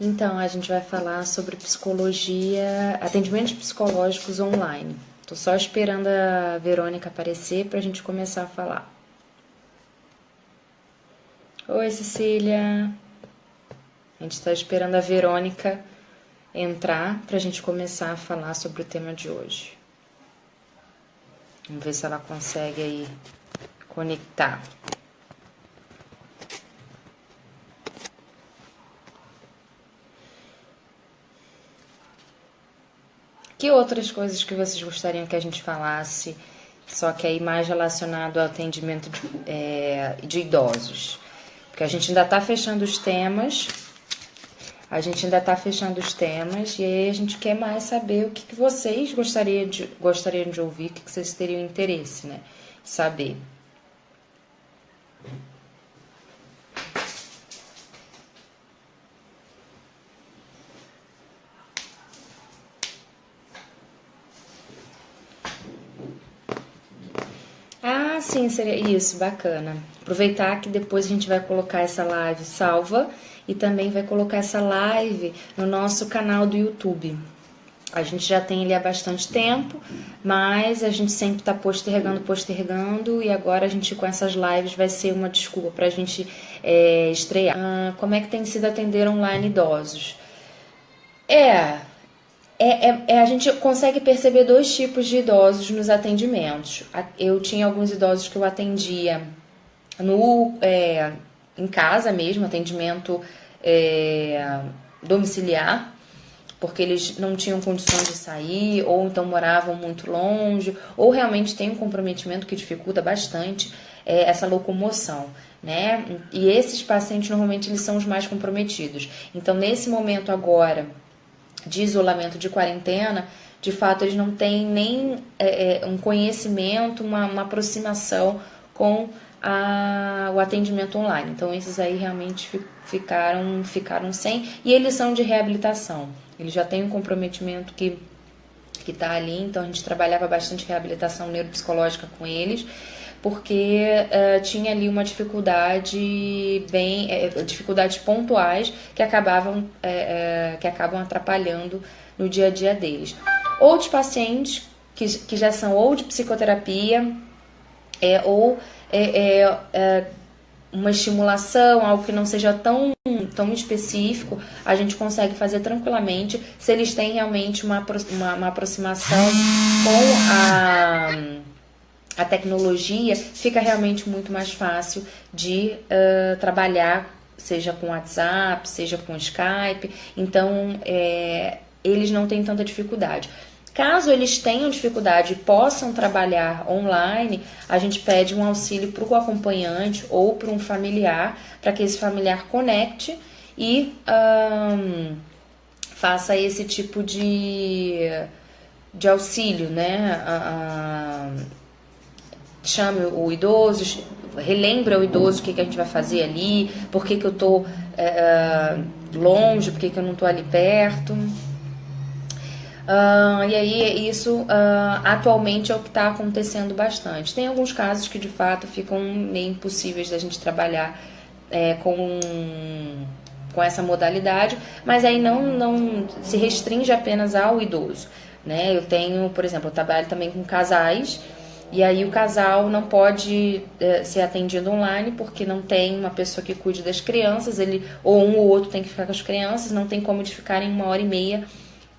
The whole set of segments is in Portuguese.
Então, a gente vai falar sobre psicologia, atendimentos psicológicos online. Tô só esperando a Verônica aparecer pra gente começar a falar. Oi, Cecília. A gente tá esperando a Verônica entrar pra gente começar a falar sobre o tema de hoje. Vamos ver se ela consegue aí conectar. Que outras coisas que vocês gostariam que a gente falasse, só que aí mais relacionado ao atendimento de idosos? Porque a gente ainda está fechando os temas, e aí a gente quer mais saber o que vocês gostariam de ouvir, o que vocês teriam interesse, né? Saber. Ah, sim, seria isso, bacana. Aproveitar que depois a gente vai colocar essa live salva e também vai colocar essa live no nosso canal do YouTube. A gente já tem ele há bastante tempo, mas a gente sempre está postergando, e agora a gente com essas lives vai ser uma desculpa para a gente estrear. Como é que tem sido atender online idosos? A gente consegue perceber dois tipos de idosos nos atendimentos. Eu tinha alguns idosos que eu atendia em casa mesmo, atendimento domiciliar, porque eles não tinham condições de sair, ou então moravam muito longe, ou realmente tem um comprometimento que dificulta bastante essa locomoção, né? E esses pacientes normalmente eles são os mais comprometidos. Então, nesse momento agora de isolamento, de quarentena, de fato eles não têm nem um conhecimento, uma aproximação com o atendimento online. Então esses aí realmente ficaram sem, e eles são de reabilitação. Eles já têm um comprometimento que está ali, então a gente trabalhava bastante reabilitação neuropsicológica com eles, porque tinha ali uma dificuldade dificuldades pontuais que acabam atrapalhando no dia a dia deles. Outros pacientes que já são ou de psicoterapia ou uma estimulação, algo que não seja tão específico, a gente consegue fazer tranquilamente se eles têm realmente uma aproximação com a tecnologia. Fica realmente muito mais fácil de trabalhar, seja com WhatsApp, seja com Skype. Então, eles não têm tanta dificuldade. Caso eles tenham dificuldade e possam trabalhar online, a gente pede um auxílio para o acompanhante ou para um familiar, para que esse familiar conecte e faça esse tipo de auxílio, né? Chame o idoso, relembra o idoso o que a gente vai fazer ali, por que eu estou longe, por que eu não estou ali perto. E aí isso atualmente é o que está acontecendo bastante. Tem alguns casos que de fato ficam meio impossíveis da gente trabalhar com essa modalidade, mas aí não se restringe apenas ao idoso, né? Eu tenho, por exemplo, eu trabalho também com casais, e aí o casal não pode ser atendido online porque não tem uma pessoa que cuide das crianças, ou um ou outro tem que ficar com as crianças, não tem como de ficar em 1h30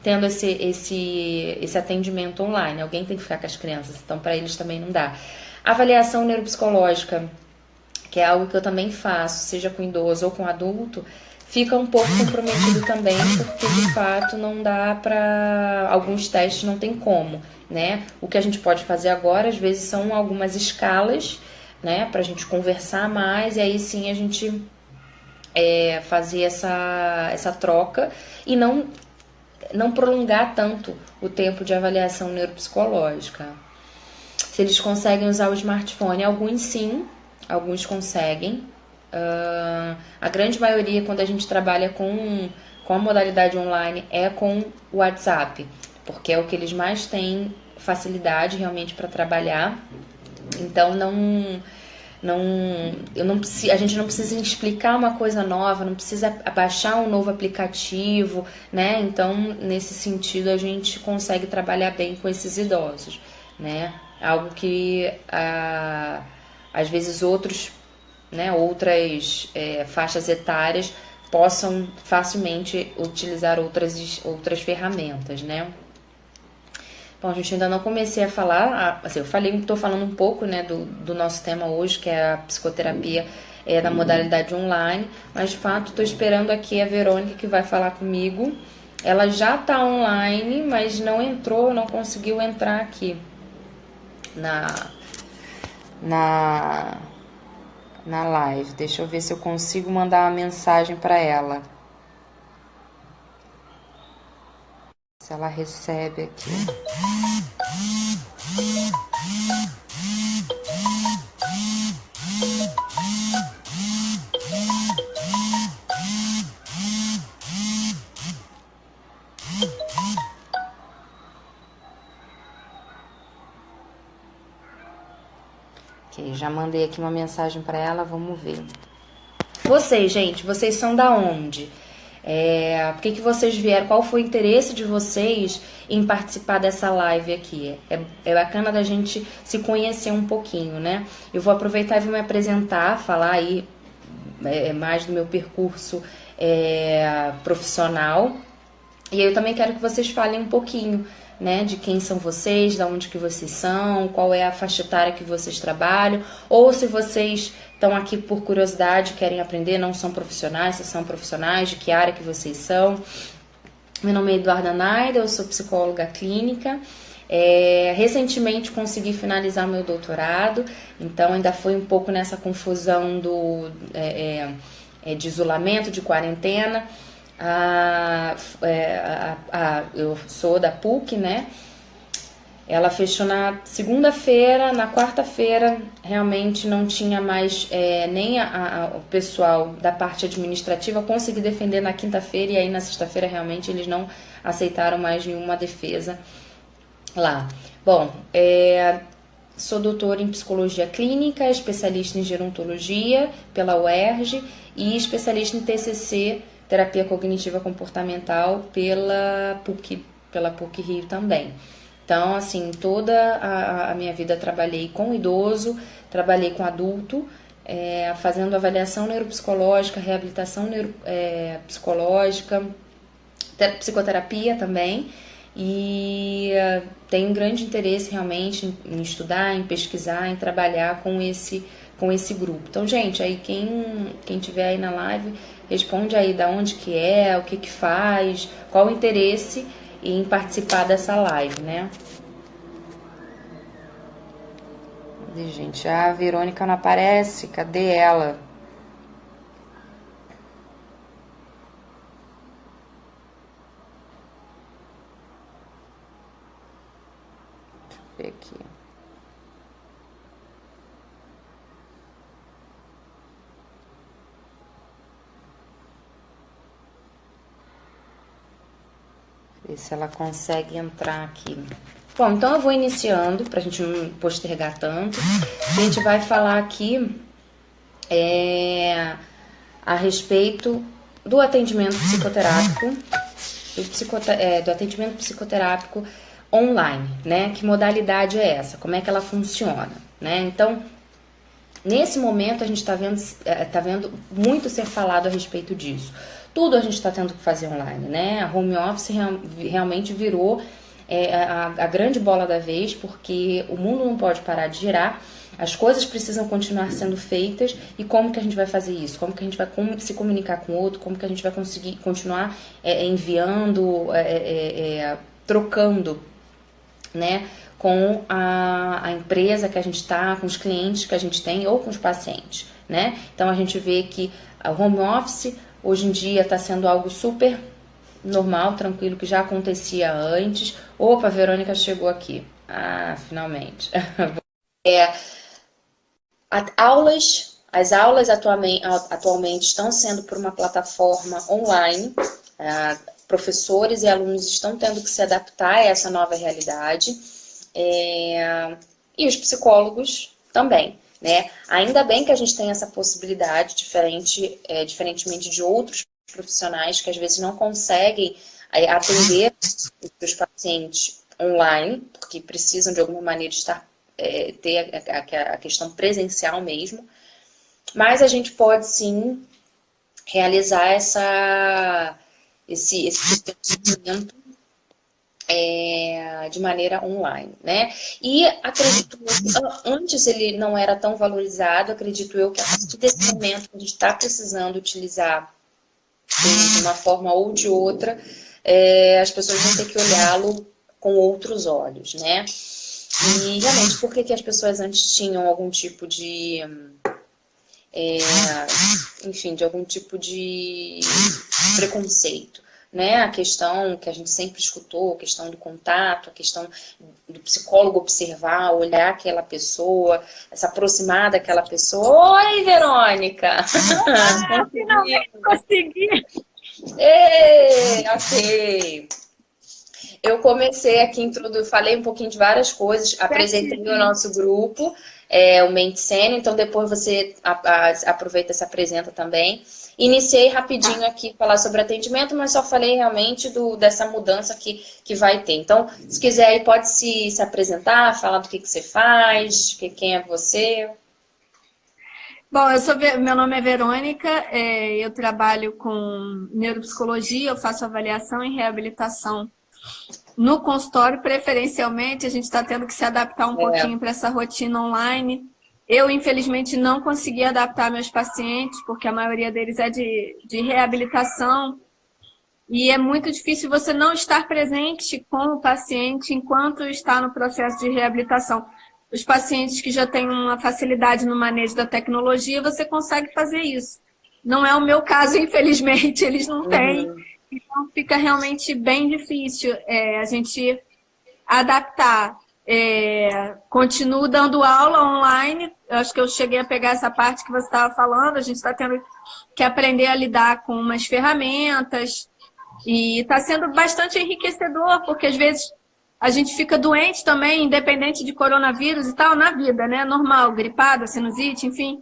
tendo esse atendimento online. Alguém tem que ficar com as crianças, então para eles também não dá. Avaliação neuropsicológica, que é algo que eu também faço, seja com idoso ou com adulto, fica um pouco comprometido também, porque de fato não dá para... Alguns testes não tem como, né? O que a gente pode fazer agora, às vezes, são algumas escalas, né? Pra gente conversar mais, e aí sim a gente fazer essa troca e não prolongar tanto o tempo de avaliação neuropsicológica. Se eles conseguem usar o smartphone, alguns sim, alguns conseguem. A grande maioria, quando a gente trabalha com a modalidade online, é com o WhatsApp, porque é o que eles mais têm facilidade realmente para trabalhar. Então não, a gente não precisa explicar uma coisa nova, não precisa baixar um novo aplicativo, né? Então, nesse sentido, a gente consegue trabalhar bem com esses idosos, né? Algo que às vezes outras faixas etárias possam facilmente utilizar outras ferramentas, né? Bom, a gente ainda não comecei a falar, assim, estou falando um pouco, né, do nosso tema hoje, que é a psicoterapia na modalidade online, mas de fato estou esperando aqui a Verônica que vai falar comigo. Ela já está online, mas não conseguiu entrar aqui na, na live. Deixa eu ver se eu consigo mandar uma mensagem para ela. Se ela recebe aqui. Ok, já mandei aqui uma mensagem para ela, vamos ver. Vocês, gente, vocês são da onde? Por que vocês vieram? Qual foi o interesse de vocês em participar dessa live aqui? É bacana da gente se conhecer um pouquinho, né? Eu vou aproveitar e vou me apresentar, falar aí mais do meu percurso profissional. E eu também quero que vocês falem um pouquinho, né, de quem são vocês, de onde que vocês são, qual é a faixa etária que vocês trabalham, ou se vocês estão aqui por curiosidade, querem aprender, não são profissionais, se são profissionais, de que área que vocês são. Meu nome é Eduarda Naida, eu sou psicóloga clínica. Recentemente consegui finalizar meu doutorado, então ainda foi um pouco nessa confusão de isolamento, de quarentena. Eu sou da PUC, né? Ela fechou na segunda-feira, na quarta-feira realmente não tinha mais nem o pessoal da parte administrativa. Consegui defender na quinta-feira e aí na sexta-feira realmente eles não aceitaram mais nenhuma defesa lá. Bom, sou doutora em psicologia clínica, especialista em gerontologia pela UERJ e especialista em TCC, terapia cognitiva comportamental, pela PUC Rio também. Então, assim, toda a minha vida trabalhei com idoso, trabalhei com adulto, fazendo avaliação neuropsicológica, reabilitação psicológica, psicoterapia também. E tenho um grande interesse realmente em estudar, em pesquisar, em trabalhar com esse grupo. Então, gente, aí quem tiver aí na live, responde aí da onde que é, o que que faz, qual o interesse em participar dessa live, né? Gente, a Verônica não aparece, cadê ela? Deixa eu ver aqui. Ver se ela consegue entrar aqui. Bom, então eu vou iniciando, pra gente não postergar tanto. A gente vai falar aqui a respeito do atendimento psicoterápico, do atendimento psicoterápico online, né? Que modalidade é essa? Como é que ela funciona, né? Então, nesse momento a gente está vendo muito ser falado a respeito disso. Tudo a gente está tendo que fazer online, né? A home office realmente virou a grande bola da vez, porque o mundo não pode parar de girar, as coisas precisam continuar sendo feitas. E como que a gente vai fazer isso? Como que a gente vai se comunicar com o outro? Como que a gente vai conseguir continuar enviando, trocando, né, com a empresa que a gente está, com os clientes que a gente tem ou com os pacientes, né? Então a gente vê que a home office hoje em dia está sendo algo super normal, tranquilo, que já acontecia antes. Opa, a Verônica chegou aqui. Ah, finalmente. As aulas atualmente estão sendo por uma plataforma online. Professores e alunos estão tendo que se adaptar a essa nova realidade. E os psicólogos também, né? Ainda bem que a gente tem essa possibilidade, diferentemente de outros profissionais que às vezes não conseguem atender os seus pacientes online, porque precisam de alguma maneira ter a questão presencial mesmo, mas a gente pode sim realizar esse atendimento de maneira online, né? E acredito que antes ele não era tão valorizado, acredito eu que a partir desse momento a gente está precisando utilizar de uma forma ou de outra, as pessoas vão ter que olhá-lo com outros olhos, né? E realmente, por que as pessoas antes tinham algum tipo de enfim, de algum tipo de preconceito, né? A questão que a gente sempre escutou, a questão do contato, a questão do psicólogo observar, olhar aquela pessoa, se aproximar daquela pessoa. Oi, Verônica! Finalmente consegui! Ok. Eu comecei aqui, falei um pouquinho de várias coisas, apresentei o nosso grupo, o Mente Sênior, então depois você aproveita e se apresenta também. Iniciei rapidinho aqui falar sobre atendimento, mas só falei realmente dessa mudança que vai ter. Então, se quiser aí, pode se apresentar, falar do que você faz, quem é você. Bom, meu nome é Verônica, eu trabalho com neuropsicologia, eu faço avaliação e reabilitação no consultório, preferencialmente. A gente está tendo que se adaptar um pouquinho para essa rotina online. Eu, infelizmente, não consegui adaptar meus pacientes, porque a maioria deles é de reabilitação, e é muito difícil você não estar presente com o paciente enquanto está no processo de reabilitação. Os pacientes que já têm uma facilidade no manejo da tecnologia, você consegue fazer isso. Não é o meu caso, infelizmente, eles não têm. Então, fica realmente bem difícil a gente adaptar. Continuo dando aula online. Eu acho que eu cheguei a pegar essa parte que você estava falando. A gente está tendo que aprender a lidar com umas ferramentas. E está sendo bastante enriquecedor, porque às vezes a gente fica doente também, independente de coronavírus e tal, na vida, né? Normal, gripada, sinusite, enfim.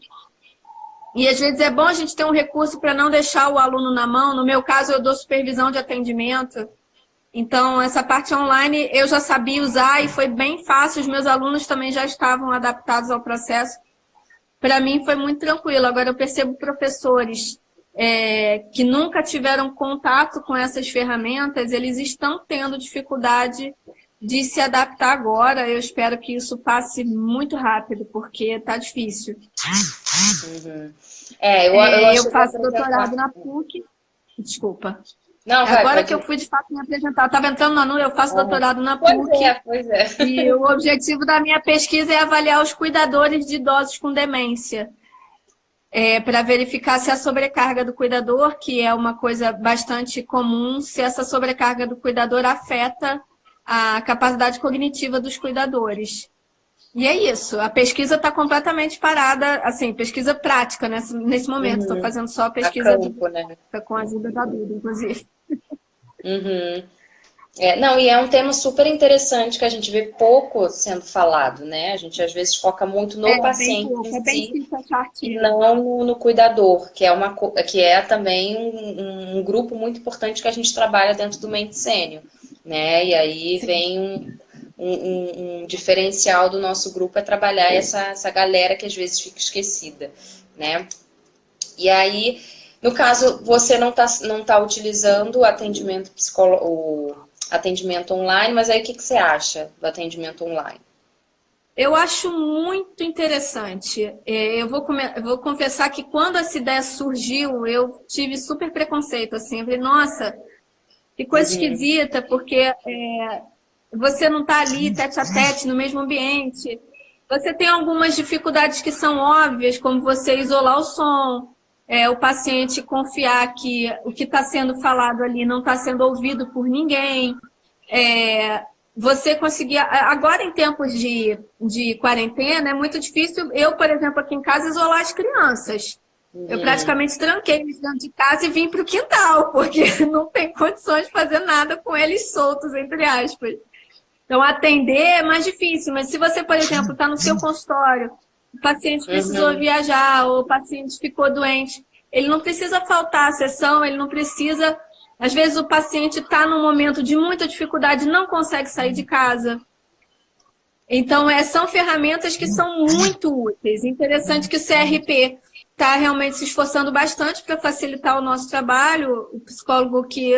E às vezes é bom a gente ter um recurso para não deixar o aluno na mão. No meu caso, eu dou supervisão de atendimento. Então, essa parte online eu já sabia usar e foi bem fácil. Os meus alunos também já estavam adaptados ao processo. Para mim foi muito tranquilo. Agora eu percebo professores que nunca tiveram contato com essas ferramentas, eles estão tendo dificuldade de se adaptar agora. Eu espero que isso passe muito rápido, porque está difícil. Eu faço doutorado na PUC. Desculpa. Não, agora que eu fui de fato me apresentar, estava entrando na NU, eu faço doutorado na PUC. Pois é. E o objetivo da minha pesquisa é avaliar os cuidadores de idosos com demência. Para verificar se a sobrecarga do cuidador, que é uma coisa bastante comum, se essa sobrecarga do cuidador afeta a capacidade cognitiva dos cuidadores. E é isso, a pesquisa está completamente parada, assim, pesquisa prática nesse momento. Estou fazendo só a pesquisa né? Com a ajuda da Duda, inclusive. Não, e é um tema super interessante que a gente vê pouco sendo falado, né? A gente às vezes foca muito no paciente em si e não no cuidador, que é também um grupo muito importante que a gente trabalha dentro do Mente Sênior, né? E aí vem um diferencial do nosso grupo é trabalhar essa galera que às vezes fica esquecida, né? E aí, no caso, você não tá utilizando o atendimento atendimento online, mas aí o que você acha do atendimento online? Eu acho muito interessante. Eu vou confessar que quando essa ideia surgiu, eu tive super preconceito, assim. Eu falei, nossa, que coisa esquisita, porque você não está ali tete a tete no mesmo ambiente. Você tem algumas dificuldades que são óbvias, como você isolar o som, o paciente confiar que o que está sendo falado ali não está sendo ouvido por ninguém. Você conseguir... Agora, em tempos de quarentena, é muito difícil eu, por exemplo, aqui em casa, isolar as crianças. Eu praticamente tranquei eles dentro de casa e vim para o quintal, porque não tem condições de fazer nada com eles soltos, entre aspas. Então, atender é mais difícil, mas se você, por exemplo, está no seu consultório o paciente precisou Uhum. viajar, ou o paciente ficou doente. Ele não precisa faltar à sessão, ele não precisa... Às vezes o paciente está num momento de muita dificuldade, não consegue sair de casa. Então, são ferramentas que são muito úteis. Interessante que o CRP está realmente se esforçando bastante para facilitar o nosso trabalho. O psicólogo que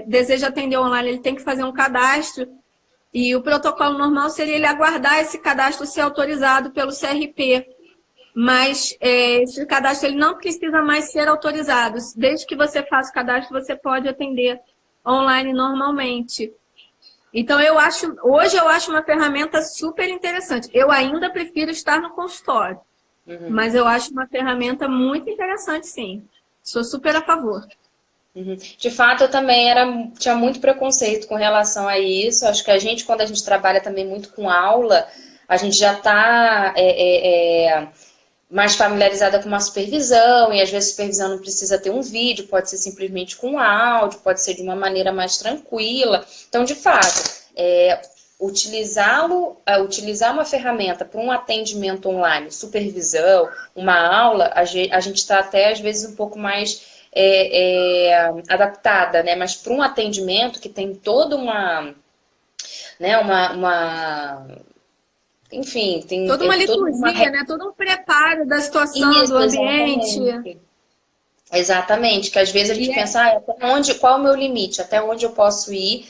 deseja atender online, ele tem que fazer um cadastro. E o protocolo normal seria ele aguardar esse cadastro ser autorizado pelo CRP. Mas esse cadastro ele não precisa mais ser autorizado. Desde que você faça o cadastro, você pode atender online normalmente. Então, hoje eu acho uma ferramenta super interessante. Eu ainda prefiro estar no consultório, mas eu acho uma ferramenta muito interessante, sim. Sou super a favor. De fato, eu também tinha muito preconceito com relação a isso. Acho que quando a gente trabalha também muito com aula, a gente já está mais familiarizada com uma supervisão, e às vezes a supervisão não precisa ter um vídeo, pode ser simplesmente com áudio, pode ser de uma maneira mais tranquila. Então, de fato, utilizar uma ferramenta para um atendimento online, supervisão, uma aula, a gente está até às vezes um pouco mais adaptada, né? Mas para um atendimento que tem toda enfim, tem Toda uma toda uma liturgia, né? Todo um preparo da situação, isso, do ambiente. exatamente. Exatamente, que às vezes a gente pensa, qual é o meu limite, até onde eu posso ir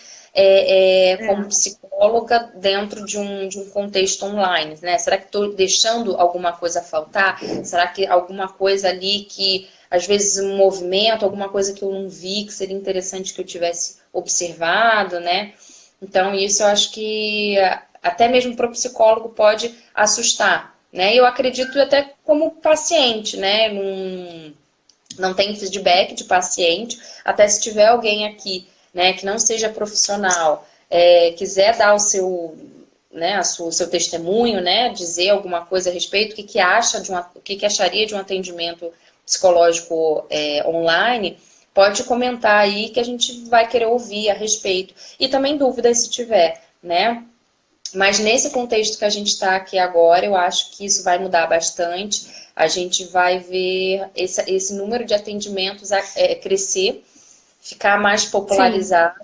como psicóloga dentro de um contexto online, né? Será que estou deixando alguma coisa faltar? Será que alguma coisa ali que, às vezes, um movimento, alguma coisa que eu não vi, que seria interessante que eu tivesse observado, né? Então, isso eu acho que até mesmo para o psicólogo pode assustar, né? Eu acredito até como paciente, né? Não tem feedback de paciente, até se tiver alguém aqui, né, que não seja profissional, quiser dar o seu, né, o seu testemunho, né, dizer alguma coisa a respeito, o que acharia de um atendimento psicológico online, pode comentar aí que a gente vai querer ouvir a respeito. E também dúvidas se tiver, né? Mas nesse contexto que a gente está aqui agora, eu acho que isso vai mudar bastante. A gente vai ver esse número de atendimentos crescer, ficar mais popularizado,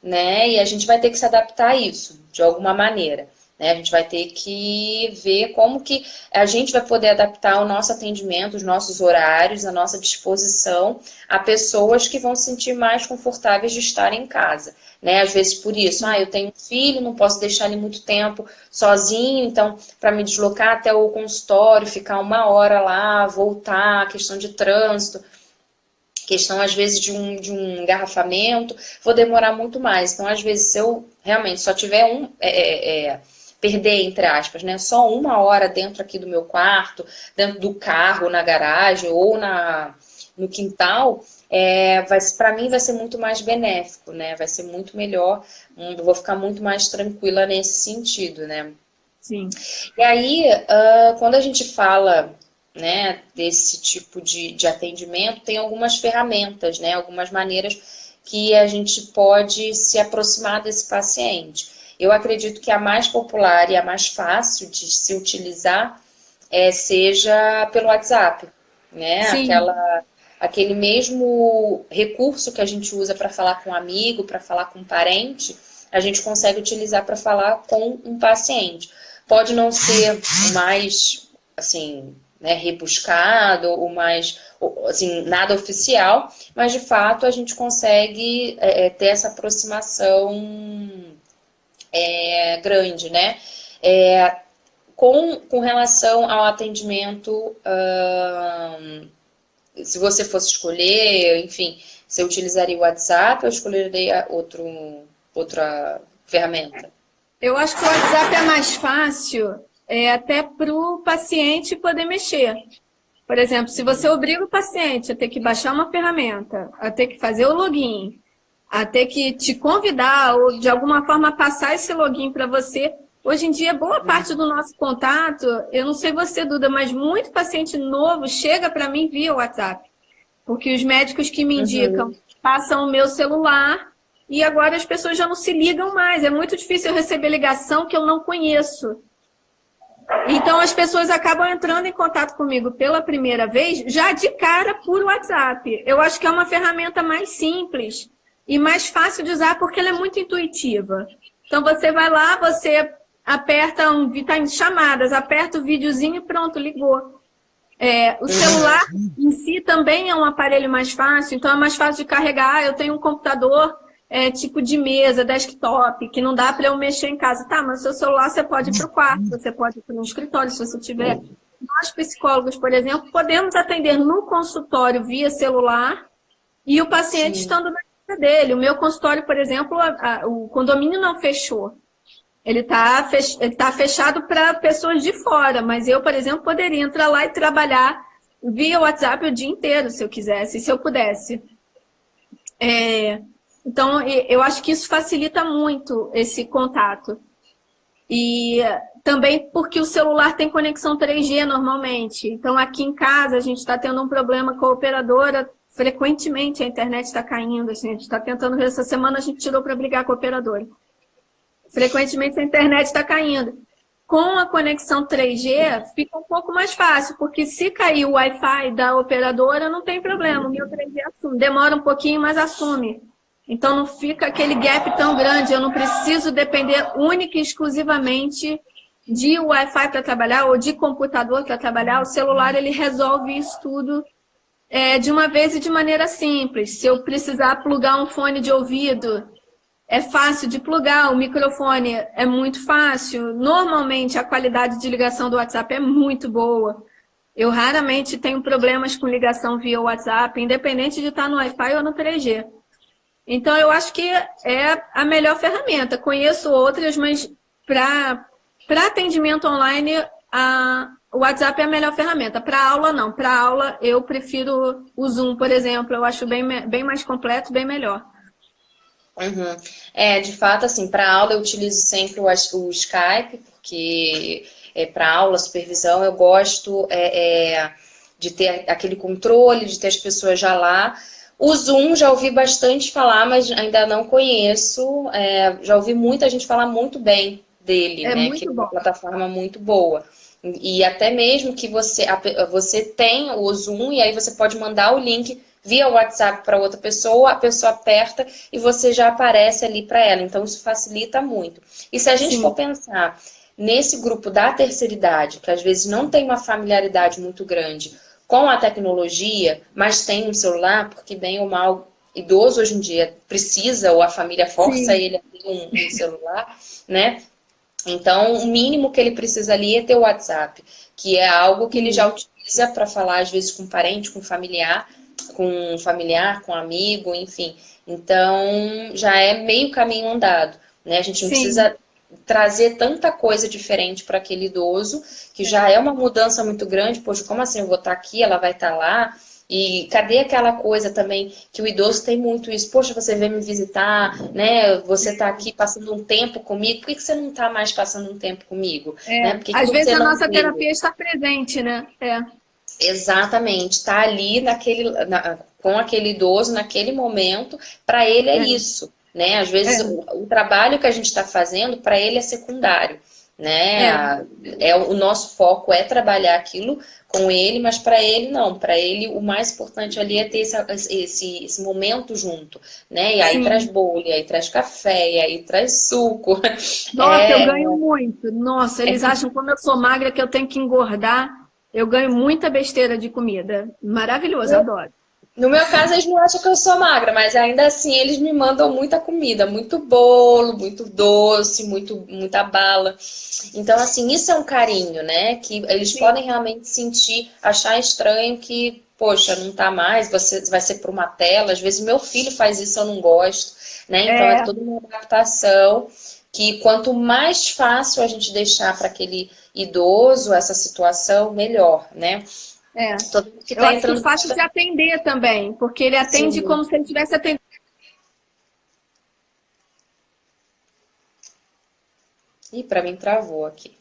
né? E a gente vai ter que se adaptar a isso, de alguma maneira. Né? A gente vai ter que ver como que a gente vai poder adaptar o nosso atendimento, os nossos horários, a nossa disposição a pessoas que vão se sentir mais confortáveis de estar em casa. Né? Às vezes por isso, eu tenho um filho, não posso deixar ele muito tempo sozinho, então para me deslocar até o consultório, ficar 1 hora lá, voltar, questão de trânsito, questão às vezes de um engarrafamento, vou demorar muito mais. Então às vezes se eu realmente só tiver perder, entre aspas, né? Só 1 hora dentro aqui do meu quarto, dentro do carro, na garagem ou no quintal, para mim vai ser muito mais benéfico, né? Vai ser muito melhor, eu vou ficar muito mais tranquila nesse sentido, né? Sim. E aí, quando a gente fala, né, desse tipo de atendimento, tem algumas ferramentas, né? Algumas maneiras que a gente pode se aproximar desse paciente. Eu acredito que a mais popular e a mais fácil de se utilizar seja pelo WhatsApp, né? Aquele mesmo recurso que a gente usa para falar com um amigo, para falar com um parente, a gente consegue utilizar para falar com um paciente. Pode não ser o mais, assim, né, rebuscado, o mais, assim, nada oficial, mas de fato a gente consegue ter essa aproximação grande, né? Com relação ao atendimento, se você fosse escolher, enfim, você utilizaria o WhatsApp ou escolheria outra ferramenta? Eu acho que o WhatsApp é mais fácil até para o paciente poder mexer. Por exemplo, se você obriga o paciente a ter que baixar uma ferramenta, a ter que fazer o login, a ter que te convidar ou de alguma forma passar esse login para você. Hoje em dia, boa parte do nosso contato, eu não sei você, Duda, mas muito paciente novo chega para mim via WhatsApp. Porque os médicos que me indicam passam o meu celular e agora as pessoas já não se ligam mais. É muito difícil eu receber ligação que eu não conheço. Então, as pessoas acabam entrando em contato comigo pela primeira vez, já de cara por WhatsApp. Eu acho que é uma ferramenta mais simples e mais fácil de usar, porque ela é muito intuitiva. Então, você vai lá, você aperta tá em chamadas, aperta o videozinho e pronto, ligou. O celular em si também é um aparelho mais fácil, então é mais fácil de carregar. Eu tenho um computador tipo de mesa, desktop, que não dá para eu mexer em casa. Tá, mas o seu celular você pode ir para o quarto, você pode ir para um escritório, se você tiver. Nós, psicólogos, por exemplo, podemos atender no consultório via celular e o paciente estando na casa dele. O meu consultório, por exemplo, o condomínio não fechou. Ele tá fechado para pessoas de fora, mas eu, por exemplo, poderia entrar lá e trabalhar via WhatsApp o dia inteiro, se eu quisesse, se eu pudesse. Então, eu acho que isso facilita muito esse contato. E também porque o celular tem conexão 3G normalmente. Então, aqui em casa, a gente está tendo um problema com a operadora. Frequentemente a internet está caindo. A gente está tentando ver. Essa semana a gente tirou para brigar com a operadora. Frequentemente a internet está caindo. Com a conexão 3G, fica um pouco mais fácil, porque se cair o Wi-Fi da operadora, não tem problema. O meu 3G assume. Demora um pouquinho, mas assume. Então não fica aquele gap tão grande. Eu não preciso depender única e exclusivamente de Wi-Fi para trabalhar ou de computador para trabalhar. O celular ele resolve isso tudo de uma vez e de maneira simples. Se eu precisar plugar um fone de ouvido, é fácil de plugar. O microfone é muito fácil. Normalmente a qualidade de ligação do WhatsApp é muito boa. Eu raramente tenho problemas com ligação via WhatsApp, independente de estar no Wi-Fi ou no 3G. Então, eu acho que é a melhor ferramenta. Conheço outras, mas para atendimento online, o WhatsApp é a melhor ferramenta. Para aula, não. Para aula, eu prefiro o Zoom, por exemplo. Eu acho bem mais completo, bem melhor. De fato, assim, para aula eu utilizo sempre o Skype, porque para aula, supervisão, eu gosto de ter aquele controle, de ter as pessoas já lá. O Zoom já ouvi bastante falar, mas ainda não conheço. Já ouvi muita gente falar muito bem dele, né? Que é uma plataforma muito boa. E até mesmo que você tem o Zoom e aí você pode mandar o link via WhatsApp para outra pessoa, a pessoa aperta e você já aparece ali para ela. Então isso facilita muito. E se a gente for pensar nesse grupo da terceira idade, que às vezes não tem uma familiaridade muito grande com a tecnologia, mas tem um celular, porque bem ou mal, idoso hoje em dia precisa, ou a família força ele a ter um celular, né? Então, o mínimo que ele precisa ali é ter o WhatsApp, que é algo que ele já utiliza para falar, às vezes, com parente, com familiar, com amigo, enfim. Então, já é meio caminho andado, né? A gente não precisa trazer tanta coisa diferente para aquele idoso, que já é uma mudança muito grande. Poxa, como assim eu vou estar aqui, ela vai estar lá? E cadê aquela coisa também que o idoso tem muito isso? Poxa, você vem me visitar, né? Você está aqui passando um tempo comigo, por que você não está mais passando um tempo comigo? Né? Às vezes a nossa terapia está presente, né? Exatamente, está ali com aquele idoso naquele momento, para ele é isso. Né? Às vezes o trabalho que a gente está fazendo para ele é secundário, né? O nosso foco é trabalhar aquilo com ele, mas para ele não. Para ele o mais importante ali é ter esse momento junto, né? E aí traz bolo, e aí traz café, e aí traz suco. Nossa, eu ganho muito. Nossa, eles acham como eu sou magra que eu tenho que engordar. Eu ganho muita besteira de comida. Maravilhoso, adoro. No meu caso, eles não acham que eu sou magra, mas ainda assim eles me mandam muita comida, muito bolo, muito doce, muita bala. Então, assim, isso é um carinho, né? Que eles podem realmente sentir, achar estranho que, poxa, não tá mais, você vai ser por uma tela. Às vezes meu filho faz isso, eu não gosto, né? Então é toda uma adaptação que quanto mais fácil a gente deixar para aquele idoso essa situação, melhor, né? Eu acho que fácil de atender também, porque ele atende como se ele tivesse atendendo. Ih, para mim travou aqui.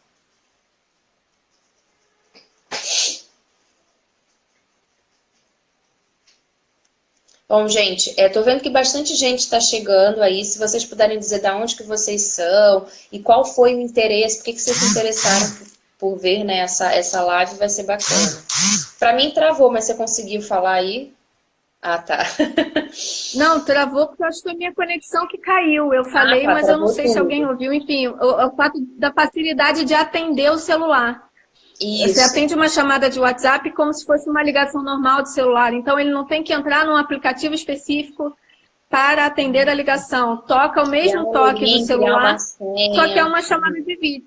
Bom, gente, tô vendo que bastante gente está chegando aí. Se vocês puderem dizer de onde que vocês são e qual foi o interesse, por que vocês se interessaram por ver, né, essa live, vai ser bacana. Para mim travou, mas você conseguiu falar aí? Ah, tá. Não, travou porque eu acho que foi a minha conexão que caiu. Eu Ah, falei, tá, mas eu não travou sei se alguém tudo. ouviu. Enfim, o fato da facilidade de atender o celular. Você Isso. atende uma chamada de WhatsApp como se fosse uma ligação normal de celular. Então, ele não tem que entrar num aplicativo específico para atender a ligação. Toca o Criar mesmo um toque do login, criar uma celular, só que é senha. uma chamada de vídeo.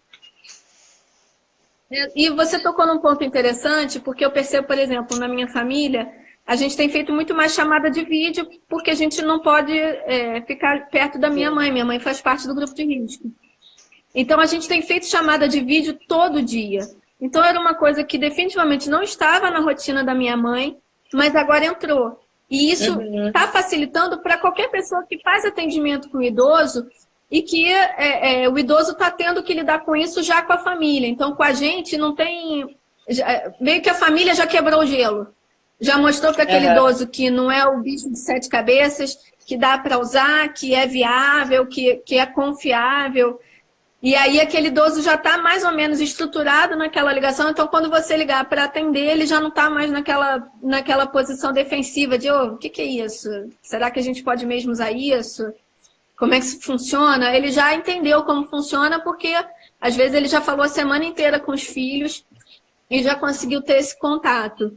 E você tocou num ponto interessante, porque eu percebo, por exemplo, na minha família, a gente tem feito muito mais chamada de vídeo, porque a gente não pode ficar perto da minha mãe. Minha mãe faz parte do grupo de risco. Então, a gente tem feito chamada de vídeo todo dia. Então, era uma coisa que definitivamente não estava na rotina da minha mãe, mas agora entrou. E isso Uhum. está facilitando para qualquer pessoa que faz atendimento com o idoso e que o idoso está tendo que lidar com isso já com a família. Então, com a gente, não tem... Meio que a família já quebrou o gelo. Já mostrou para aquele Uhum. idoso que não é o bicho de sete cabeças, que dá para usar, que é viável, que é confiável. E aí aquele idoso já está mais ou menos estruturado naquela ligação, então quando você ligar para atender, ele já não está mais naquela posição defensiva de o que é isso? Será que a gente pode mesmo usar isso? Como é que isso funciona? Ele já entendeu como funciona, porque às vezes ele já falou a semana inteira com os filhos e já conseguiu ter esse contato.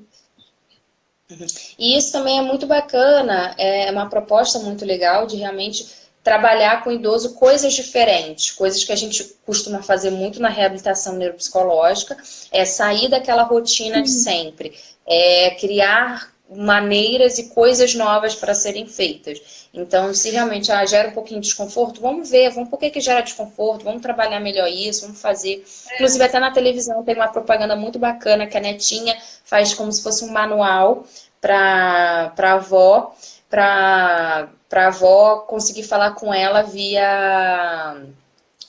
E isso também é muito bacana, é uma proposta muito legal de realmente trabalhar com o idoso coisas diferentes, coisas que a gente costuma fazer muito na reabilitação neuropsicológica, é sair daquela rotina de sempre, é criar maneiras e coisas novas para serem feitas. Então, se realmente gera um pouquinho de desconforto, vamos ver, por que gera desconforto, vamos trabalhar melhor isso, vamos fazer. Inclusive, até na televisão tem uma propaganda muito bacana que a Netinha faz como se fosse um manual para a avó, para a avó conseguir falar com ela via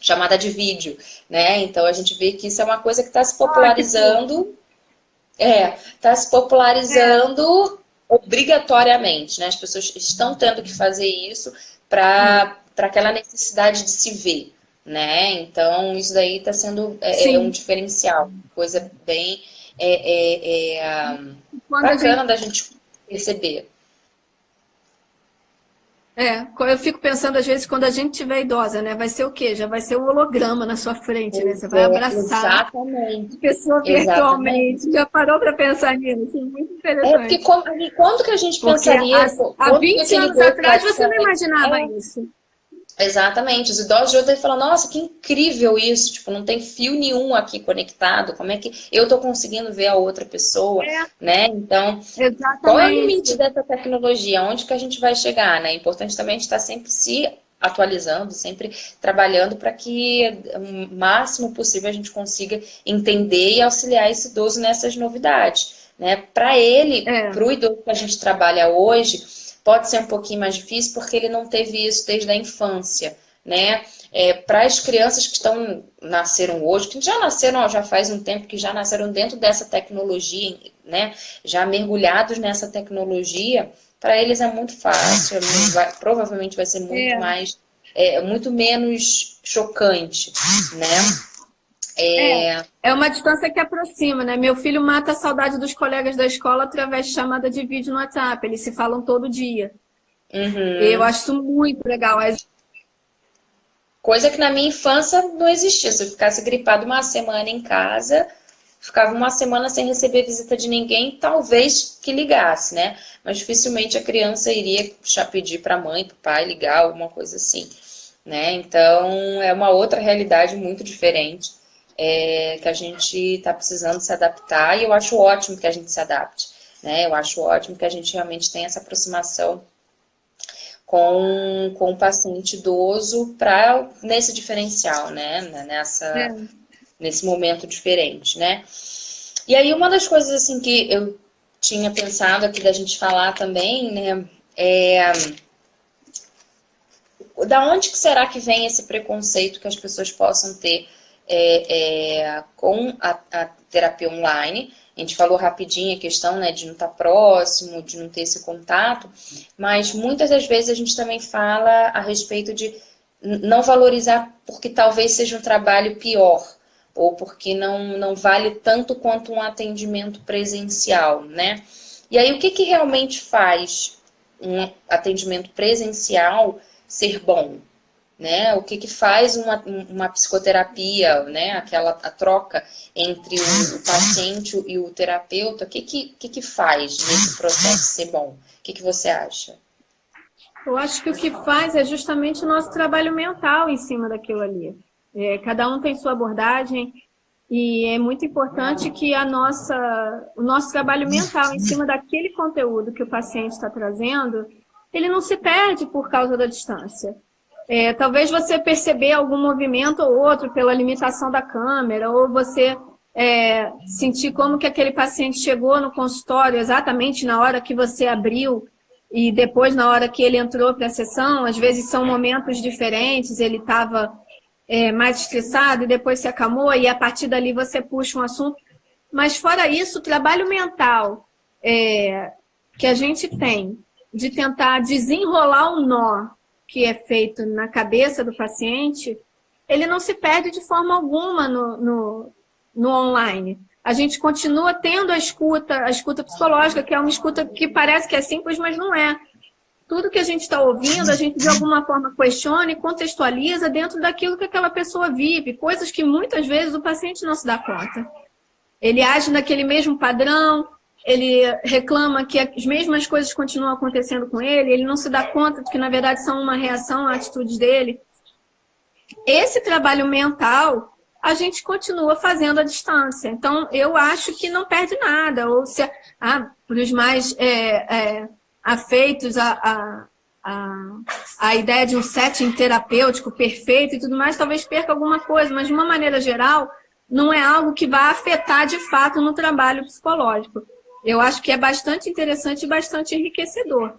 chamada de vídeo, né? Então a gente vê que isso é uma coisa que está se popularizando, está se popularizando obrigatoriamente, né? As pessoas estão tendo que fazer isso para aquela necessidade de se ver, né? Então isso daí está sendo um diferencial, coisa bem bacana da gente perceber. Eu fico pensando, às vezes, quando a gente tiver idosa, né? Vai ser o quê? Já vai ser um holograma na sua frente, né? Você vai abraçar Exatamente. a pessoa virtualmente. Já parou para pensar nisso? Isso é muito interessante. Porque quando que a gente pensaria... Há 20 anos atrás você não imaginava isso. Exatamente. Os idosos de hoje falam, nossa, que incrível isso. Tipo, não tem fio nenhum aqui conectado. Como é que eu tô conseguindo ver a outra pessoa, né? Então, qual é o limite dessa tecnologia? Onde que a gente vai chegar, né? É importante também a gente estar sempre se atualizando, sempre trabalhando para que o máximo possível a gente consiga entender e auxiliar esse idoso nessas novidades, né? Para ele, para o idoso que a gente trabalha hoje, pode ser um pouquinho mais difícil porque ele não teve isso desde a infância, né? Para as crianças que nasceram hoje, que já nasceram, já faz um tempo que já nasceram dentro dessa tecnologia, né? Já mergulhados nessa tecnologia, para eles é muito fácil, provavelmente vai ser muito mais, muito menos chocante, né? É uma distância que aproxima, né? Meu filho mata a saudade dos colegas da escola através de chamada de vídeo no WhatsApp. Eles se falam todo dia. Eu acho isso muito legal. Coisa que na minha infância não existia. Se eu ficasse gripado uma semana em casa, ficava uma semana sem receber visita de ninguém, talvez que ligasse, né? Mas dificilmente a criança iria pedir para a mãe, para o pai ligar, alguma coisa assim, né? Então, é uma outra realidade muito diferente. Que a gente está precisando se adaptar, e eu acho ótimo que a gente se adapte, né? Eu acho ótimo que a gente realmente tenha essa aproximação com o paciente idoso nesse diferencial, né? Nesse momento diferente, né? E aí uma das coisas assim que eu tinha pensado aqui da gente falar também, né? Da onde que será que vem esse preconceito que as pessoas possam ter com a terapia online? A gente falou rapidinho a questão, né, de não estar próximo, de não ter esse contato, mas muitas das vezes a gente também fala a respeito de não valorizar porque talvez seja um trabalho pior, ou porque não vale tanto quanto um atendimento presencial, né? E aí, o que que realmente faz um atendimento presencial ser bom? Né? O que que faz uma psicoterapia, né? A troca entre o paciente e o terapeuta, o que faz nesse processo ser bom? O que você acha? Eu acho que o que faz é justamente o nosso trabalho mental em cima daquilo ali. Cada um tem sua abordagem e é muito importante que o nosso trabalho mental em cima daquele conteúdo que o paciente está trazendo, ele não se perde por causa da distância. Talvez você perceber algum movimento ou outro pela limitação da câmera, ou você sentir como que aquele paciente chegou no consultório exatamente na hora que você abriu e depois na hora que ele entrou para a sessão. Às vezes são momentos diferentes, ele estava mais estressado e depois se acalmou e a partir dali você puxa um assunto. Mas fora isso, o trabalho mental que a gente tem de tentar desenrolar um nó que é feito na cabeça do paciente, ele não se perde de forma alguma no online. A gente continua tendo a escuta psicológica, que é uma escuta que parece que é simples, mas não é. Tudo que a gente está ouvindo, a gente de alguma forma questiona e contextualiza dentro daquilo que aquela pessoa vive, coisas que muitas vezes o paciente não se dá conta. Ele age naquele mesmo padrão, ele reclama que as mesmas coisas continuam acontecendo com ele não se dá conta de que, na verdade, são uma reação à atitude dele. Esse trabalho mental, a gente continua fazendo à distância. Então, eu acho que não perde nada. Ou se para os mais afeitos a ideia de um setting terapêutico perfeito e tudo mais, talvez perca alguma coisa, mas, de uma maneira geral, não é algo que vai afetar, de fato, no trabalho psicológico. Eu acho que é bastante interessante e bastante enriquecedor.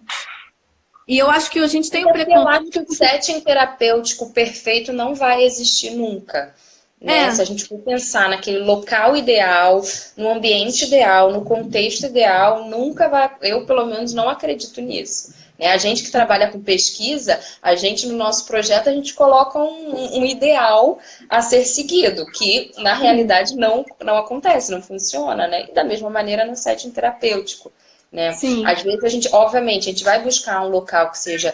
E eu acho que a gente tem um preconceito... Eu acho que o setting terapêutico perfeito não vai existir nunca. Né? Se a gente for pensar naquele local ideal, no ambiente ideal, no contexto ideal, nunca vai... Eu, pelo menos, não acredito nisso. A gente que trabalha com pesquisa, a gente no nosso projeto, a gente coloca um ideal a ser seguido, que na realidade não acontece, não funciona, né? E da mesma maneira no setting terapêutico. Né? Sim. Às vezes obviamente, a gente vai buscar um local que seja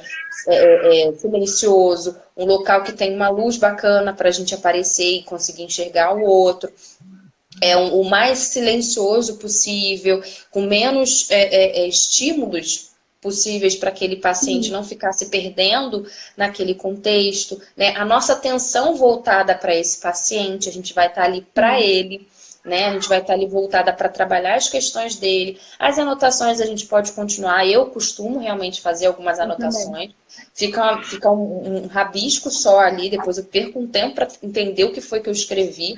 silencioso, um local que tenha uma luz bacana para a gente aparecer e conseguir enxergar o outro. O mais silencioso possível, com menos estímulos possíveis para aquele paciente não ficar se perdendo naquele contexto, né? A nossa atenção voltada para esse paciente, a gente vai estar ali para ele, né? A gente vai estar ali voltada para trabalhar as questões dele. As anotações a gente pode continuar. Eu costumo realmente fazer algumas anotações. Fica um rabisco só ali, depois eu perco um tempo para entender o que foi que eu escrevi,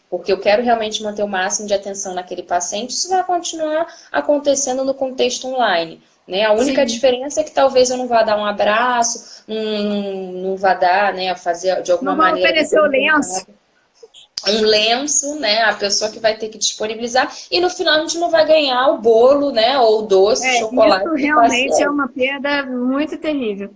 porque eu quero realmente manter o máximo de atenção naquele paciente. Isso vai continuar acontecendo no contexto online. Né? A única diferença é que talvez eu não vá dar um abraço, não vá dar, né, fazer de alguma maneira... Não vai oferecer o lenço. Um lenço, né? A pessoa que vai ter que disponibilizar. E no final a gente não vai ganhar o bolo, né? Ou o doce, chocolate. Isso realmente é uma perda muito terrível.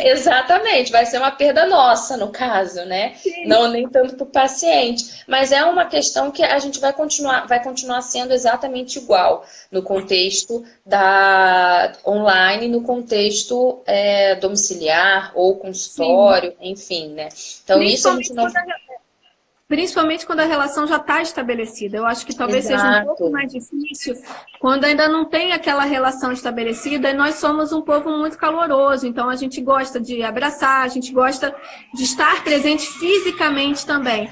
Exatamente, vai ser uma perda nossa, no caso, né? Sim. Não nem tanto para o paciente. Mas é uma questão que a gente vai continuar sendo exatamente igual no contexto da online, no contexto domiciliar ou consultório, enfim, né? Então isso a gente não... Principalmente quando a relação já está estabelecida. Eu acho que talvez seja um pouco mais difícil quando ainda não tem aquela relação estabelecida, e nós somos um povo muito caloroso, então a gente gosta de abraçar, a gente gosta de estar presente fisicamente também.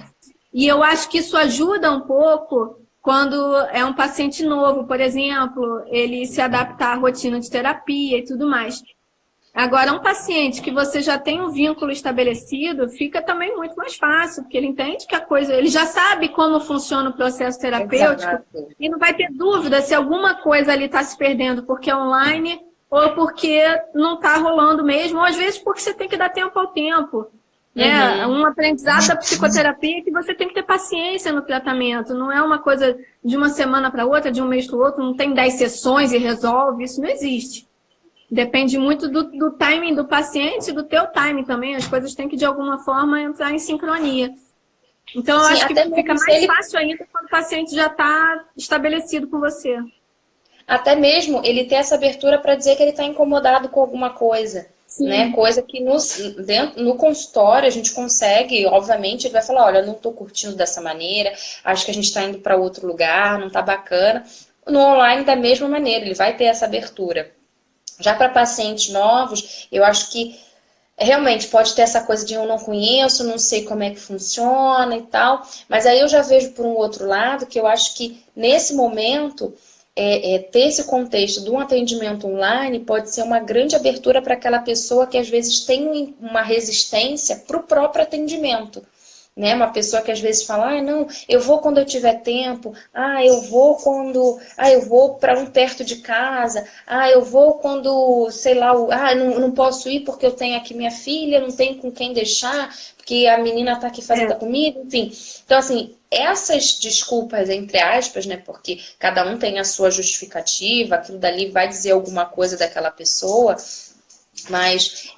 E eu acho que isso ajuda um pouco quando é um paciente novo, por exemplo, ele se adaptar à rotina de terapia e tudo mais. Agora, um paciente que você já tem um vínculo estabelecido, fica também muito mais fácil, porque ele entende que a coisa... Ele já sabe como funciona o processo terapêutico. Exato. E não vai ter dúvida se alguma coisa ali está se perdendo porque é online ou porque não está rolando mesmo, ou às vezes porque você tem que dar tempo ao tempo. Né? Um aprendizado da psicoterapia é que você tem que ter paciência no tratamento. Não é uma coisa de uma semana para outra, de um mês para o outro, não tem 10 sessões e resolve. Isso não existe. Depende muito do timing do paciente e do teu timing também. As coisas têm que, de alguma forma, entrar em sincronia. Então, eu Sim, acho que até fica mesmo se mais ele fácil ainda quando o paciente já está estabelecido com você. Até mesmo ele ter essa abertura para dizer que ele está incomodado com alguma coisa, né? Sim, Coisa que no consultório a gente consegue, obviamente, ele vai falar, olha, eu não estou curtindo dessa maneira, acho que a gente está indo para outro lugar, não está bacana. No online, da mesma maneira, ele vai ter essa abertura. Já para pacientes novos, eu acho que realmente pode ter essa coisa de eu não conheço, não sei como é que funciona e tal, mas aí eu já vejo por um outro lado que eu acho que nesse momento ter esse contexto de um atendimento online pode ser uma grande abertura para aquela pessoa que às vezes tem uma resistência para o próprio atendimento. Né? Uma pessoa que às vezes fala, ah, não, eu vou quando eu tiver tempo, eu vou para um perto de casa, eu vou quando, sei lá, não posso ir porque eu tenho aqui minha filha, não tenho com quem deixar, porque a menina está aqui fazendo a é. comida, enfim. Então, assim, essas desculpas, entre aspas, né, porque cada um tem a sua justificativa, aquilo dali vai dizer alguma coisa daquela pessoa, mas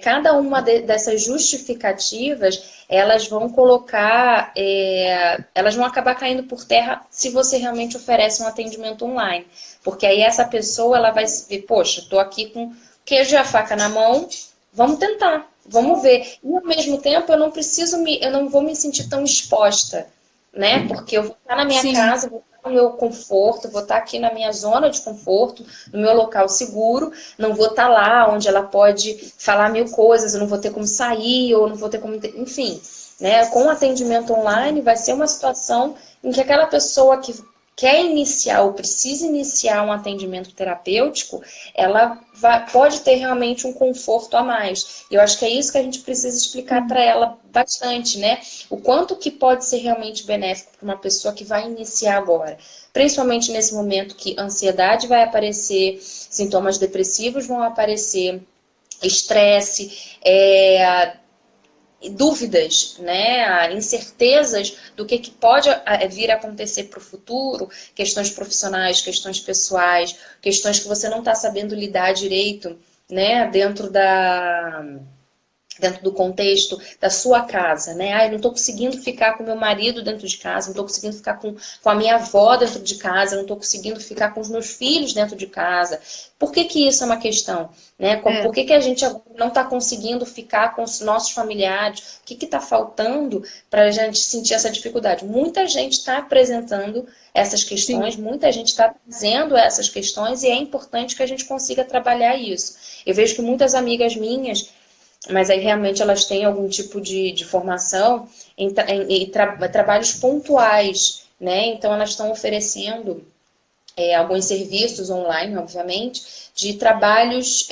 cada uma dessas justificativas, elas vão colocar, elas vão acabar caindo por terra se você realmente oferece um atendimento online. Porque aí essa pessoa, ela vai ver, poxa, estou aqui com queijo e a faca na mão, vamos tentar, vamos ver. E ao mesmo tempo, eu não vou me sentir tão exposta, né? Porque eu vou estar na minha Sim, casa, vou estar no meu conforto, vou estar aqui na minha zona de conforto, no meu local seguro, não vou estar lá onde ela pode falar mil coisas, eu não vou ter como sair, ou não vou ter como. Enfim, né? Com o atendimento online, vai ser uma situação em que aquela pessoa que quer iniciar ou precisa iniciar um atendimento terapêutico, ela pode ter realmente um conforto a mais. E eu acho que é isso que a gente precisa explicar sim. para ela bastante, né? O quanto que pode ser realmente benéfico para uma pessoa que vai iniciar agora. Principalmente nesse momento que ansiedade vai aparecer, sintomas depressivos vão aparecer, estresse, dúvidas, né, incertezas do que pode vir a acontecer para o futuro, questões profissionais, questões pessoais, questões que você não está sabendo lidar direito, né, dentro do contexto da sua casa, né? Eu não estou conseguindo ficar com meu marido dentro de casa, não estou conseguindo ficar com a minha avó dentro de casa, não estou conseguindo ficar com os meus filhos dentro de casa. Por que que isso é uma questão? Né? É, Por que que a gente não está conseguindo ficar com os nossos familiares? O que está faltando para a gente sentir essa dificuldade? Muita gente está apresentando essas sim, questões, muita gente está trazendo essas questões e é importante que a gente consiga trabalhar isso. Eu vejo que muitas amigas minhas, mas aí realmente elas têm algum tipo de formação em trabalhos pontuais, né? Então elas estão oferecendo alguns serviços online, obviamente, de trabalhos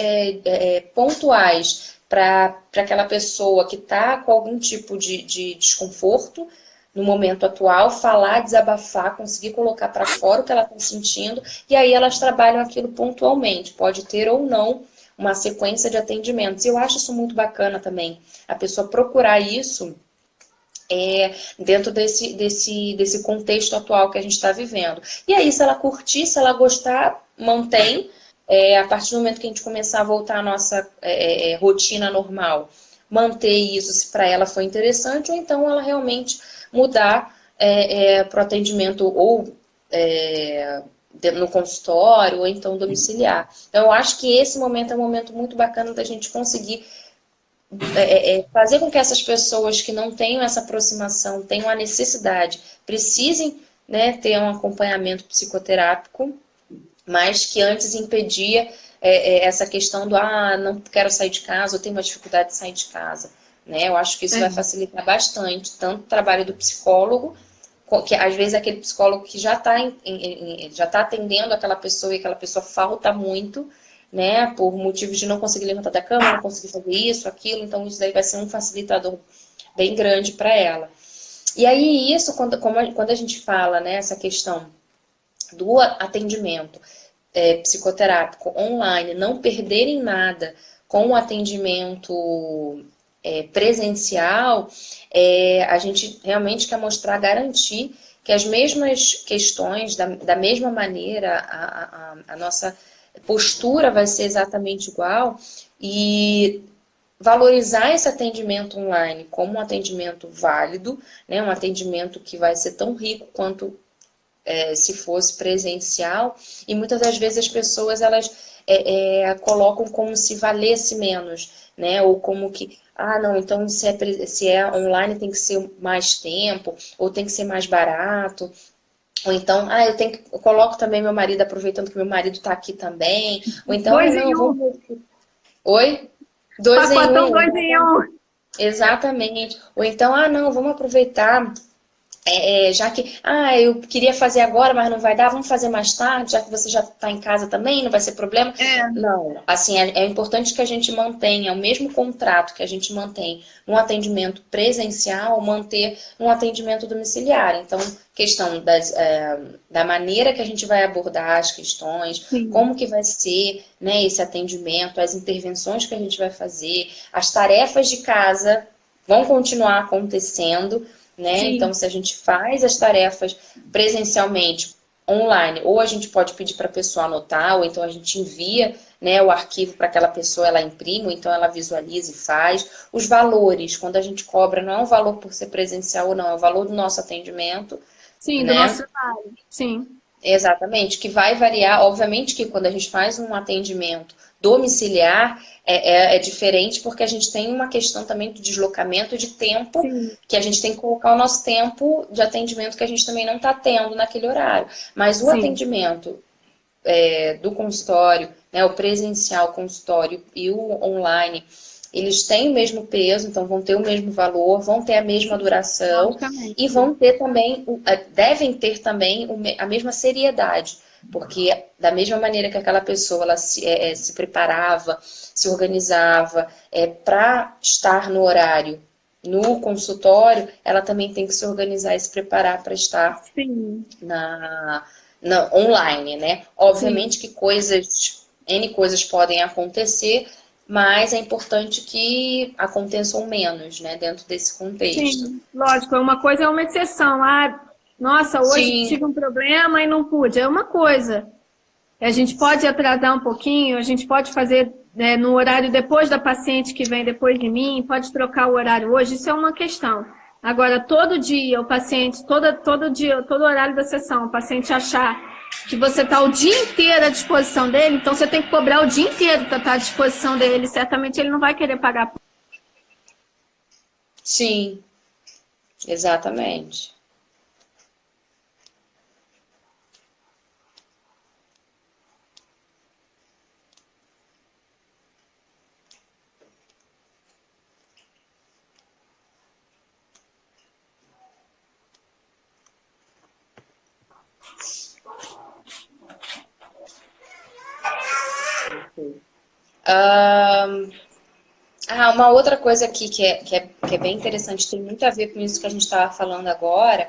pontuais para aquela pessoa que está com algum tipo de desconforto no momento atual, falar, desabafar, conseguir colocar para fora o que ela está sentindo, e aí elas trabalham aquilo pontualmente, pode ter ou não uma sequência de atendimentos. E eu acho isso muito bacana também, a pessoa procurar isso dentro desse contexto atual que a gente está vivendo. E aí, se ela curtir, se ela gostar, mantém. A partir do momento que a gente começar a voltar à nossa rotina normal, manter isso se para ela foi interessante, ou então ela realmente mudar para o atendimento ou no consultório, ou então domiciliar. Então, eu acho que esse momento é um momento muito bacana da gente conseguir fazer com que essas pessoas que não tenham essa aproximação, tenham a necessidade, precisem, né, ter um acompanhamento psicoterápico, mas que antes impedia essa questão do não quero sair de casa, ou tenho uma dificuldade de sair de casa. Né? Eu acho que isso vai é, facilitar bastante, tanto o trabalho do psicólogo, que às vezes é aquele psicólogo que já tá atendendo aquela pessoa e aquela pessoa falta muito, né, por motivos de não conseguir levantar da cama, não conseguir fazer isso, aquilo, então isso daí vai ser um facilitador bem grande para ela. E aí isso, quando a gente fala, né, essa questão do atendimento psicoterápico online, não perderem nada com o atendimento presencial, a gente realmente quer mostrar, garantir que as mesmas questões, da mesma maneira, a nossa postura vai ser exatamente igual e valorizar esse atendimento online como um atendimento válido, né? Um atendimento que vai ser tão rico quanto se fosse presencial, e muitas das vezes as pessoas elas colocam como se valesse menos, né? Ou como que, não, então se é online tem que ser mais tempo, ou tem que ser mais barato, ou então, eu coloco também meu marido, aproveitando que meu marido está aqui também, ou então, Dois não, em um. vamos... Oi? Dois em Pacotão um. 2 em 1. Exatamente. Ou então, não, vamos aproveitar. Já que, eu queria fazer agora, mas não vai dar, vamos fazer mais tarde, já que você já está em casa também, não vai ser problema. Não, assim, é importante que a gente mantenha o mesmo contrato que a gente mantém no atendimento presencial, manter um atendimento domiciliar. Então, questão da maneira que a gente vai abordar as questões, Sim. como que vai ser, né, esse atendimento, as intervenções que a gente vai fazer, as tarefas de casa vão continuar acontecendo, né? Então, se a gente faz as tarefas presencialmente, online, ou a gente pode pedir para a pessoa anotar, ou então a gente envia, né, o arquivo para aquela pessoa, ela imprime, ou então ela visualiza e faz. Os valores, quando a gente cobra, não é um valor por ser presencial ou não, é o valor do nosso atendimento. Sim, do né? nosso trabalho. Sim. Exatamente, que vai variar. Obviamente que quando a gente faz um atendimento domiciliar, é diferente porque a gente tem uma questão também de deslocamento de tempo, Sim. que a gente tem que colocar o nosso tempo de atendimento que a gente também não está tendo naquele horário. Mas o atendimento do consultório, né, o presencial consultório e o online, eles têm o mesmo peso, então vão ter o mesmo valor, vão ter a mesma duração e vão ter também, devem ter também a mesma seriedade, porque da mesma maneira que aquela pessoa ela se preparava, se organizava para estar no horário no consultório, ela também tem que se organizar e se preparar para estar online, né? Obviamente que N coisas podem acontecer, mas é importante que aconteçam menos, né? Dentro desse contexto. Sim, lógico, uma coisa é uma exceção. Nossa, hoje Sim. tive um problema e não pude. É uma coisa. A gente pode atrasar um pouquinho, a gente pode fazer no horário depois da paciente que vem depois de mim, pode trocar o horário hoje, isso é uma questão. Agora, todo dia o paciente, todo dia, todo horário da sessão, o paciente achar que você está o dia inteiro à disposição dele, então você tem que cobrar o dia inteiro para estar à disposição dele, certamente ele não vai querer pagar. Sim, exatamente. Uma outra coisa aqui que é bem interessante, tem muito a ver com isso que a gente estava falando agora,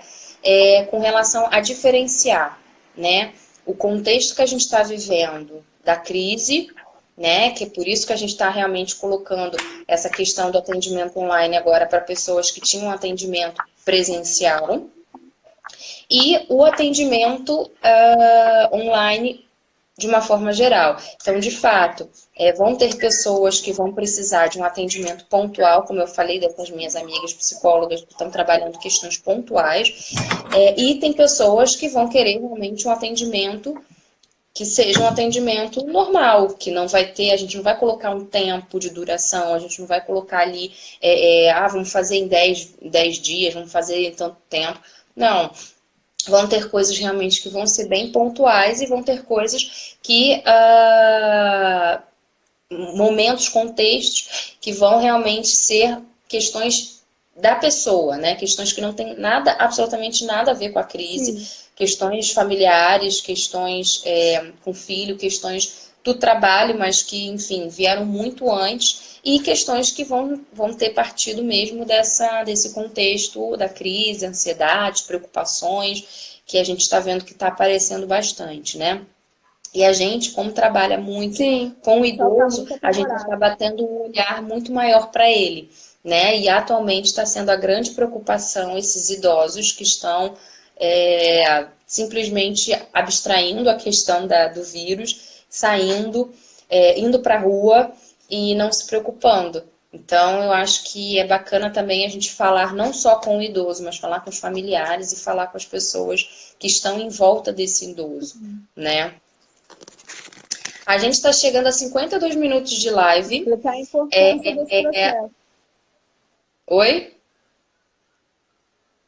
com relação a diferenciar, né, o contexto que a gente está vivendo da crise, né, que é por isso que a gente está realmente colocando essa questão do atendimento online agora para pessoas que tinham atendimento presencial, e o atendimento online de uma forma geral. Então, de fato, vão ter pessoas que vão precisar de um atendimento pontual, como eu falei dessas minhas amigas psicólogas que estão trabalhando questões pontuais, e tem pessoas que vão querer realmente um atendimento que seja um atendimento normal, que não vai ter, a gente não vai colocar um tempo de duração, a gente não vai colocar ali, vamos fazer em 10 dias, vamos fazer em tanto tempo. Não, vão ter coisas realmente que vão ser bem pontuais e vão ter coisas que, momentos, contextos, que vão realmente ser questões da pessoa, né? Questões que não tem nada, absolutamente nada a ver com a crise, questões familiares, questões com filho, questões do trabalho, mas que, enfim, vieram muito antes, e questões que vão ter partido mesmo desse contexto da crise, ansiedade, preocupações, que a gente está vendo que está aparecendo bastante, né? E a gente, como trabalha muito com o idoso, a gente acaba tendo um olhar muito maior para ele, né? E atualmente está sendo a grande preocupação esses idosos que estão simplesmente abstraindo a questão do vírus, saindo, indo para a rua e não se preocupando, Então, eu acho que é bacana também a gente falar não só com o idoso, mas falar com os familiares e falar com as pessoas que estão em volta desse idoso, né? A gente está chegando a 52 minutos de live. Explicar a importância desse processo. Oi?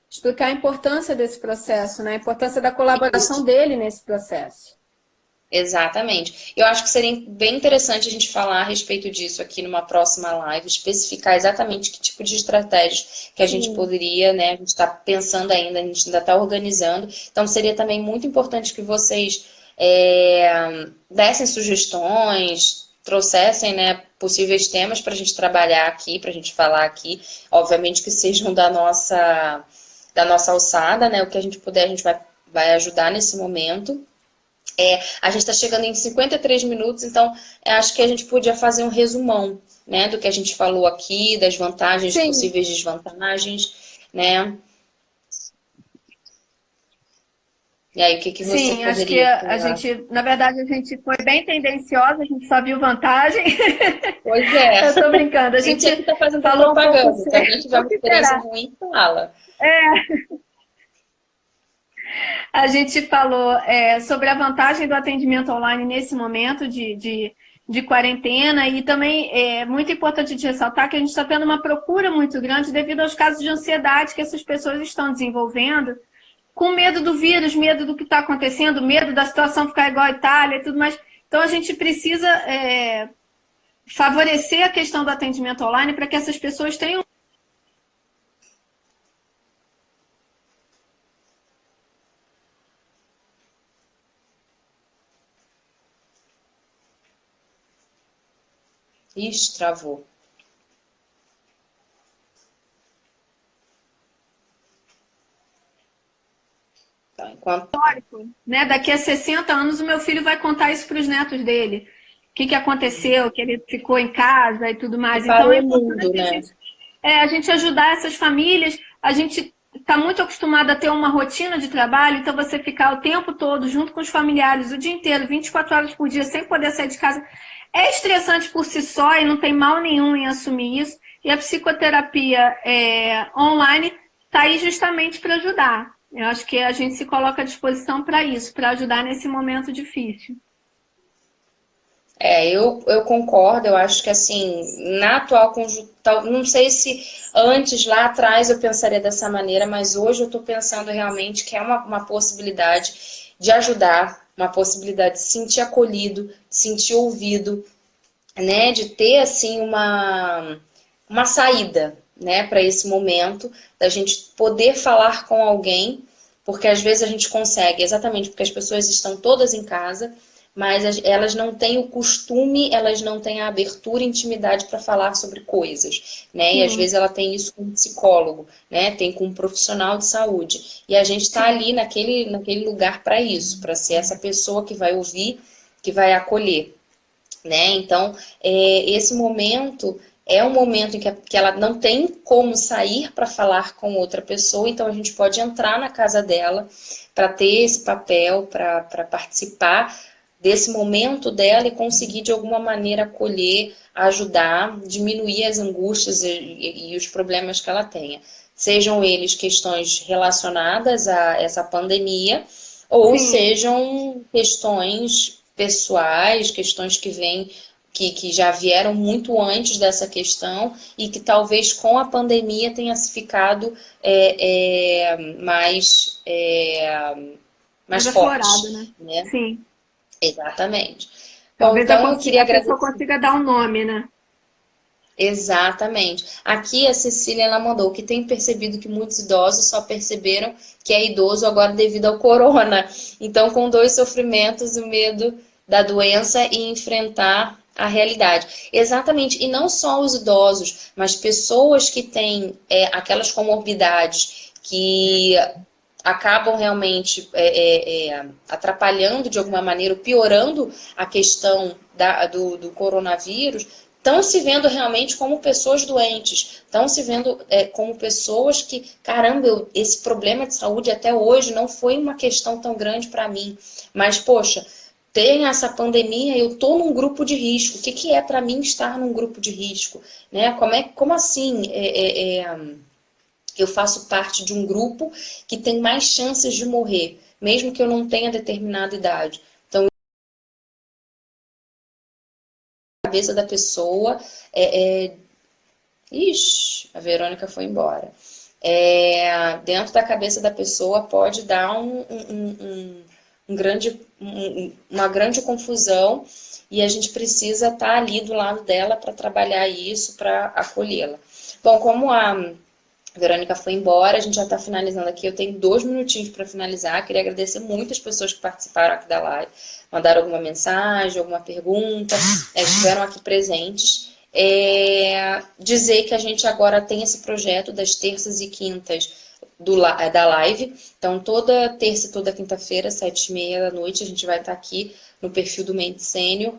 Explicar a importância desse processo, né? A importância da colaboração dele nesse processo. Exatamente. Eu acho que seria bem interessante a gente falar a respeito disso aqui numa próxima live, especificar exatamente que tipo de estratégias que a gente poderia, né? A gente está pensando ainda, a gente ainda está organizando. Então, seria também muito importante que vocês dessem sugestões, trouxessem, né, possíveis temas para a gente trabalhar aqui, para a gente falar aqui. Obviamente que sejam da nossa alçada, né? O que a gente puder, a gente vai ajudar nesse momento. A gente está chegando em 53 minutos, então acho que a gente podia fazer um resumão, né, do que a gente falou aqui, das vantagens, possíveis desvantagens, né? E aí, o que você poderia acho que a gente, na verdade, a gente foi bem tendenciosa, a gente só viu vantagem. Pois é. Eu tô brincando. A gente aqui tá fazendo falou propaganda, um pouco se a gente tiver uma experiência ruim, fala. A gente falou sobre a vantagem do atendimento online nesse momento de quarentena e também é muito importante de ressaltar que a gente está tendo uma procura muito grande devido aos casos de ansiedade que essas pessoas estão desenvolvendo, com medo do vírus, medo do que está acontecendo, medo da situação ficar igual a Itália e tudo mais. Então, a gente precisa favorecer a questão do atendimento online para que essas pessoas tenham. Ixi, travou. Tá, histórico, né? Daqui a 60 anos o meu filho vai contar isso para os netos dele. O que aconteceu, que ele ficou em casa e tudo mais. Então é importante a gente ajudar essas famílias. A gente está muito acostumado a ter uma rotina de trabalho, então você ficar o tempo todo junto com os familiares, o dia inteiro, 24 horas por dia, sem poder sair de casa, é estressante por si só e não tem mal nenhum em assumir isso. E a psicoterapia online está aí justamente para ajudar. Eu acho que a gente se coloca à disposição para isso, para ajudar nesse momento difícil. Eu concordo, eu acho que assim, na atual conjuntura, não sei se antes, lá atrás, eu pensaria dessa maneira, mas hoje eu estou pensando realmente que é uma possibilidade de ajudar, uma possibilidade de se sentir acolhido, de se sentir ouvido, né, de ter assim uma saída, né, para esse momento, da gente poder falar com alguém, porque às vezes a gente consegue, exatamente porque as pessoas estão todas em casa, mas elas não têm o costume, elas não têm a abertura e intimidade para falar sobre coisas, né? E às vezes ela tem isso com um psicólogo, né? Tem com um profissional de saúde. E a gente está ali naquele lugar para isso, para ser essa pessoa que vai ouvir, que vai acolher, né? Então, esse momento é um momento em que ela não tem como sair para falar com outra pessoa, então a gente pode entrar na casa dela para ter esse papel, para participar desse momento dela e conseguir de alguma maneira acolher, ajudar, diminuir as angústias e os problemas que ela tenha. Sejam eles questões relacionadas a essa pandemia ou sejam questões pessoais, questões que vêm que já vieram muito antes dessa questão e que talvez com a pandemia tenha se ficado mais forte, né? Sim. Exatamente. Talvez então, eu queria agradecer. A pessoa consiga dar um nome, né? Exatamente. Aqui a Cecília ela mandou que tem percebido que muitos idosos só perceberam que é idoso agora devido ao corona. Então, com 2 sofrimentos, o medo da doença e enfrentar a realidade. Exatamente. E não só os idosos, mas pessoas que têm aquelas comorbidades que acabam realmente atrapalhando de alguma maneira, piorando a questão do coronavírus, estão se vendo realmente como pessoas doentes, estão se vendo como pessoas que, caramba, esse problema de saúde até hoje não foi uma questão tão grande para mim, mas, poxa, tem essa pandemia, eu tô num grupo de risco. O que que é para mim estar num grupo de risco? Né? Como assim eu faço parte de um grupo que tem mais chances de morrer, mesmo que eu não tenha determinada idade? Então, a cabeça da pessoa Ixi, a Verônica foi embora. Dentro da cabeça da pessoa pode dar uma grande confusão e a gente precisa estar ali do lado dela para trabalhar isso, para acolhê-la. Bom, como a Verônica foi embora, a gente já está finalizando aqui. Eu tenho 2 minutinhos para finalizar. Queria agradecer muito as pessoas que participaram aqui da live, mandaram alguma mensagem, alguma pergunta, estiveram aqui presentes. Dizer que a gente agora tem esse projeto das terças e quintas da live. Então, toda terça e toda quinta-feira, 7h30 da noite, a gente vai estar aqui no perfil do Mente Sênior,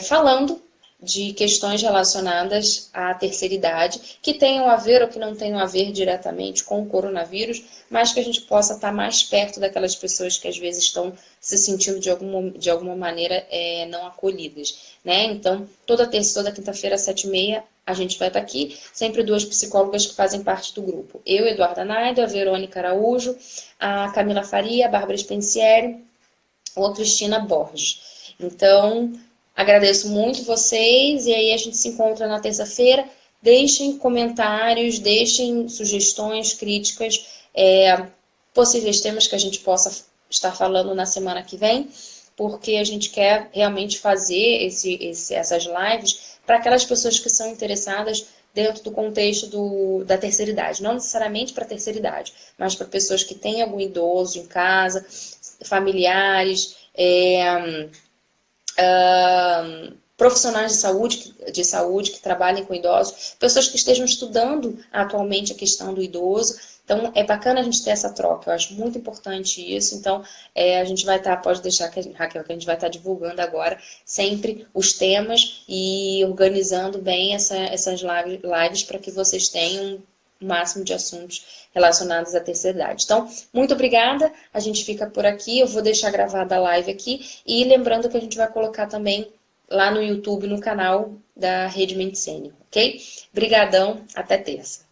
falando de questões relacionadas à terceira idade, que tenham a ver ou que não tenham a ver diretamente com o coronavírus, mas que a gente possa estar mais perto daquelas pessoas que às vezes estão se sentindo de alguma maneira não acolhidas, né? Então, toda terça e toda quinta-feira, às 7h30, a gente vai estar aqui, sempre 2 psicólogas que fazem parte do grupo. Eu, Eduarda Naido, a Verônica Araújo, a Camila Faria, a Bárbara Spencieri ou a Cristina Borges. Então, agradeço muito vocês e aí a gente se encontra na terça-feira. Deixem comentários, deixem sugestões, críticas, possíveis temas que a gente possa estar falando na semana que vem, porque a gente quer realmente fazer essas lives para aquelas pessoas que são interessadas dentro do contexto da terceira idade. Não necessariamente para a terceira idade, mas para pessoas que têm algum idoso em casa, familiares, profissionais de saúde que trabalhem com idosos, pessoas que estejam estudando atualmente a questão do idoso. Então, é bacana a gente ter essa troca, eu acho muito importante isso. Então, a gente vai estar, pode deixar, Raquel, que a gente vai estar divulgando agora sempre os temas e organizando bem essas lives para que vocês tenham o máximo de assuntos relacionados à terceira idade. Então, muito obrigada, a gente fica por aqui, eu vou deixar gravada a live aqui e lembrando que a gente vai colocar também lá no YouTube, no canal da Rede Mente Sênior, ok? Brigadão, até terça.